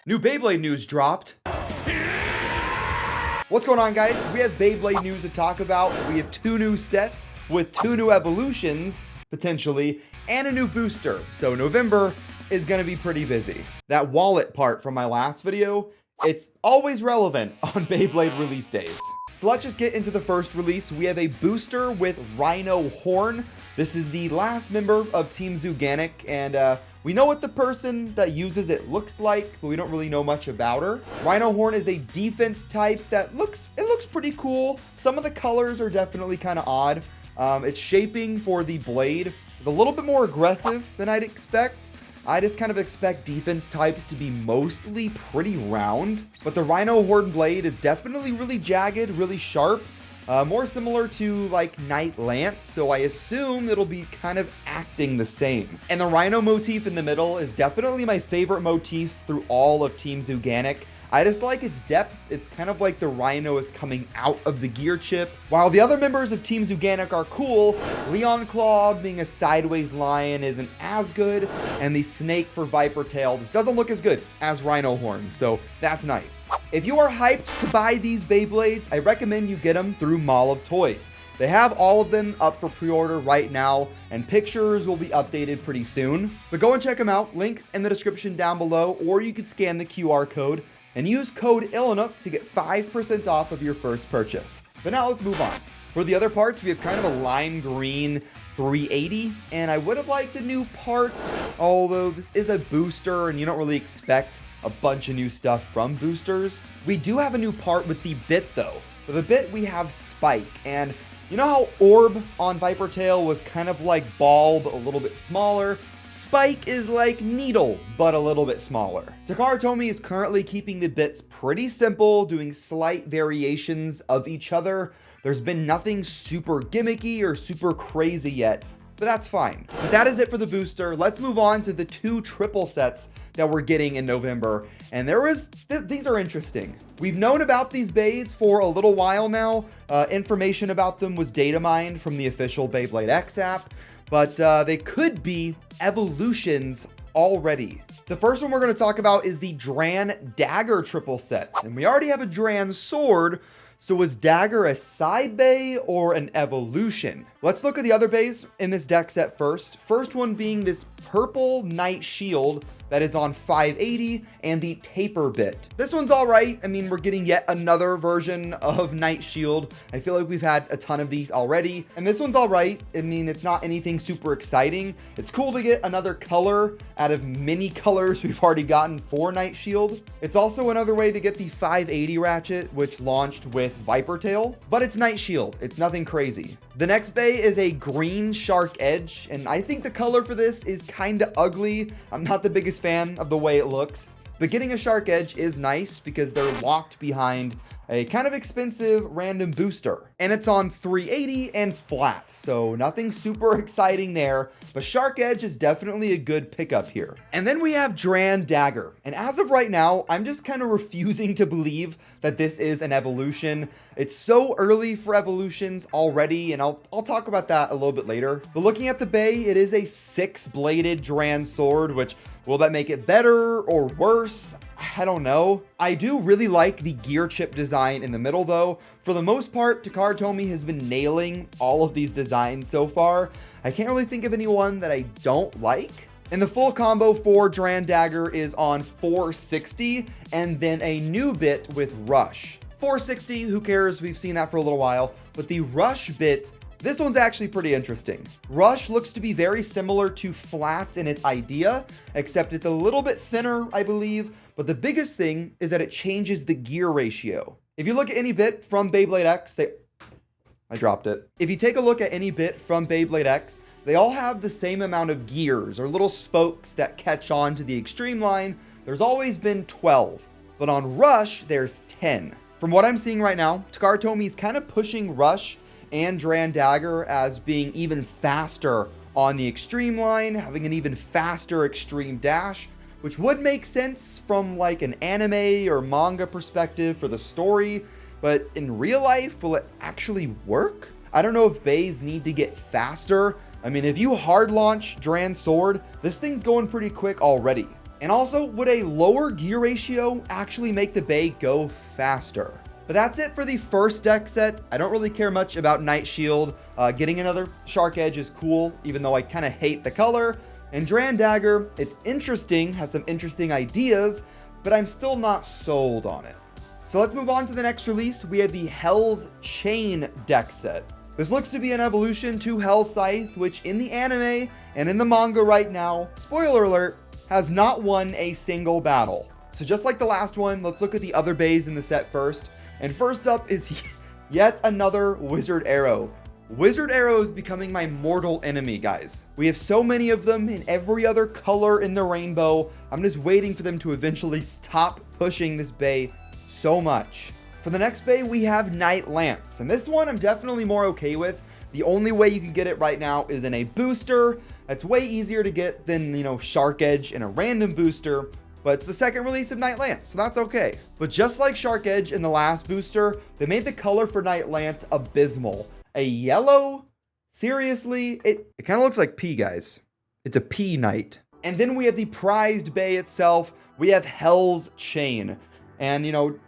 New Beyblade news dropped. What's going on, guys? We have Beyblade news to talk about. We have 2 new sets with 2 new evolutions, potentially, and a new booster. So November is gonna be pretty busy. That wallet part from my last video, it's always relevant on Beyblade release days. So let's just get into the first release. We have a booster with RhinoHorn. This is the last member of Team Zuganic, and we know what the person that uses it looks like, but we don't really know much about her. RhinoHorn is a defense type that looks pretty cool. Some of the colors are definitely kind of odd. Its shaping for the blade is a little bit more aggressive than I'd expect. I just kind of expect defense types to be mostly pretty round, but the RhinoHorn blade is definitely really jagged, really sharp, more similar to like Knight Lance, so I assume it'll be kind of acting the same. And the Rhino motif in the middle is definitely my favorite motif through all of Team Zuganic. I just like its depth. It's kind of like the Rhino is coming out of the gear chip. While the other members of Team Zuganic are cool, Leon Claw being a sideways lion isn't as good, and the snake for Viper Tail just doesn't look as good as RhinoHorn, so that's nice. If you are hyped to buy these Beyblades, I recommend you get them through Mall of Toys. They have all of them up for pre-order right now, and pictures will be updated pretty soon. But go and check them out. Links in the description down below, or you could scan the QR code and use code ilinnuc to get 5% off of your first purchase. But now let's move on. For the other parts, we have kind of a lime green 380, and I would have liked the new part, although this is a booster and you don't really expect a bunch of new stuff from boosters. We do have a new part with the bit though. For the bit, we have Spike, and you know how Orb on Viper Tail was kind of like Ball, but a little bit smaller? Spike is like Needle, but a little bit smaller. Takara Tomy is currently keeping the bits pretty simple, doing slight variations of each other. There's been nothing super gimmicky or super crazy yet, but that's fine. But that is it for the booster. Let's move on to the 2 triple sets that we're getting in November. And these are interesting. We've known about these Beys for a little while now. Information about them was data mined from the official Beyblade X app, but they could be evolutions already. The first one we're going to talk about is the DranDagger triple set, and we already have a DranSword. So is Dagger a side Bey or an evolution? Let's look at the other Beys in this deck set first. First one being this purple Knight Shield that is on 580 and the taper bit. This one's all right. I mean, we're getting yet another version of Knight Shield. I feel like we've had a ton of these already, and this one's all right. I mean, it's not anything super exciting. It's cool to get another color out of many colors we've already gotten for Knight Shield. It's also another way to get the 580 ratchet, which launched with Viper Tail, but it's Knight Shield. It's nothing crazy. The next Bey is a green Shark Edge, and I think the color for this is kind of ugly. I'm not the biggest fan of the way it looks, but getting a Shark Edge is nice because they're locked behind a kind of expensive random booster, and it's on 380 and flat, so nothing super exciting there, but Shark Edge is definitely a good pickup here. And then we have DranDagger, and as of right now, I'm just kind of refusing to believe that this is an evolution. It's so early for evolutions already, and I'll talk about that a little bit later. But looking at the Bey, it is a 6-bladed DranSword, which will that make it better or worse? I don't know. I do really like the gear chip design in the middle though. For the most part, Takara Tomy has been nailing all of these designs so far. I can't really think of anyone that I don't like. And the full combo for DranDagger is on 460 and then a new bit with Rush. 460, who cares? We've seen that for a little while, but the Rush bit, this one's actually pretty interesting. Rush looks to be very similar to Flat in its idea, except it's a little bit thinner, I believe. But the biggest thing is that it changes the gear ratio. If you look at any bit from Beyblade X, I dropped it. If you take a look at any bit from Beyblade X, they all have the same amount of gears or little spokes that catch on to the extreme line. There's always been 12, but on Rush, there's 10. From what I'm seeing right now, Takara Tomy is kind of pushing Rush and DranDagger as being even faster on the extreme line, having an even faster extreme dash, which would make sense from like an anime or manga perspective for the story, but in real life, will it actually work? I don't know if Beys need to get faster. I mean, if you hard launch DranSword, this thing's going pretty quick already. And also, would a lower gear ratio actually make the Bey go faster? But that's it for the first deck set. I don't really care much about Night Shield. Getting another Shark Edge is cool, even though I kind of hate the color. And DranDagger, it's interesting, has some interesting ideas, but I'm still not sold on it. So let's move on to the next release. We have the HellsChain deck set. This looks to be an evolution to HellsScythe, which in the anime and in the manga right now, spoiler alert, has not won a single battle. So just like the last one, let's look at the other Beys in the set first. And first up is yet another Wizard Arrow. Wizard Arrow is becoming my mortal enemy, guys. We have so many of them in every other color in the rainbow. I'm just waiting for them to eventually stop pushing this Bey so much. For the next Bey, we have Night Lance. And this one I'm definitely more okay with. The only way you can get it right now is in a booster. That's way easier to get than, Shark Edge in a random booster. But it's the second release of Night Lance, so that's okay. But just like Shark Edge in the last booster, they made the color for Night Lance abysmal. A yellow? Seriously? It kind of looks like pea, guys. It's a pea knight. And then we have the prized Bey itself. We have HellsChain. And,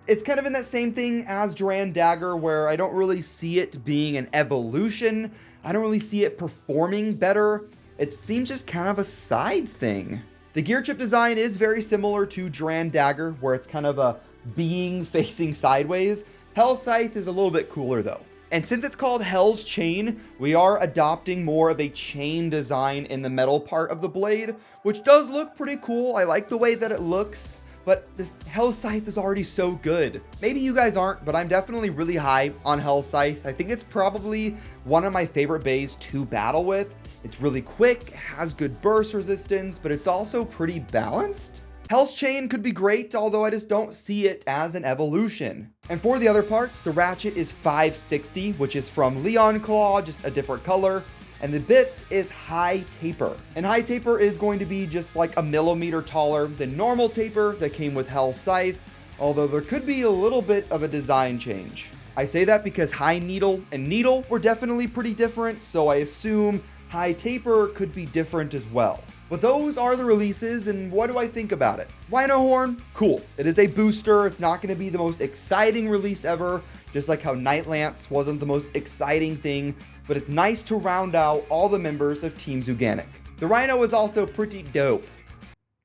it's kind of in that same thing as DranDagger, where I don't really see it being an evolution. I don't really see it performing better. It seems just kind of a side thing. The gear chip design is very similar to DranDagger, where it's kind of a being facing sideways. HellsScythe is a little bit cooler though. And since it's called HellsChain, we are adopting more of a chain design in the metal part of the blade, which does look pretty cool. I like the way that it looks, but this HellsScythe is already so good. Maybe you guys aren't, but I'm definitely really high on HellsScythe. I think it's probably one of my favorite Beys to battle with. It's really quick, has good burst resistance, but it's also pretty balanced. HellsChain could be great, although I just don't see it as an evolution. And for the other parts, the ratchet is 560, which is from Leon Claw, just a different color. And the bit is High Taper. And High Taper is going to be just like a millimeter taller than normal taper that came with HellsScythe, although there could be a little bit of a design change. I say that because High Needle and Needle were definitely pretty different, so I assume High Taper could be different as well. But those are the releases, and what do I think about it? RhinoHorn, cool. It is a booster. It's not going to be the most exciting release ever, just like how Night Lance wasn't the most exciting thing, but it's nice to round out all the members of Team Zuganic. The Rhino is also pretty dope.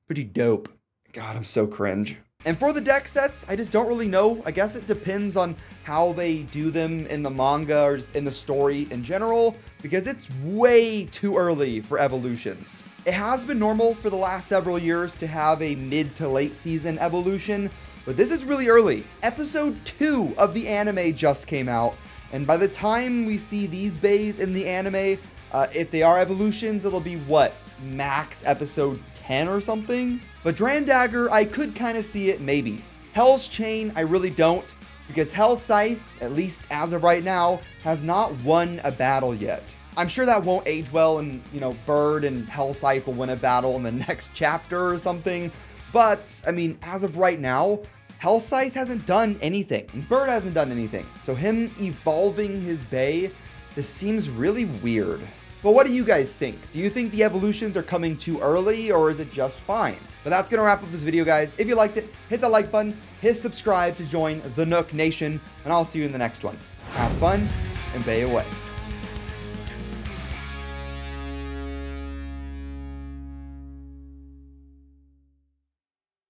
Pretty dope. God, I'm so cringe. And for the deck sets, I just don't really know. I guess it depends on how they do them in the manga or just in the story in general, because it's way too early for evolutions. It has been normal for the last several years to have a mid to late season evolution, but this is really early. Episode 2 of the anime just came out, and by the time we see these Beys in the anime, if they are evolutions, it'll be what? Max episode 10 or something? But DranDagger, I could kind of see it maybe. HellsChain, I really don't, because HellsScythe, at least as of right now, has not won a battle yet. I'm sure that won't age well, and Bird and HellsScythe will win a battle in the next chapter or something. But I mean, as of right now, HellsScythe hasn't done anything, and Bird hasn't done anything. So him evolving his Bey, this seems really weird. But what do you guys think? Do you think the evolutions are coming too early, or is it just fine? But that's gonna wrap up this video, guys. If you liked it, hit the like button, hit subscribe to join the Nook Nation, and I'll see you in the next one. Have fun, and Bey away.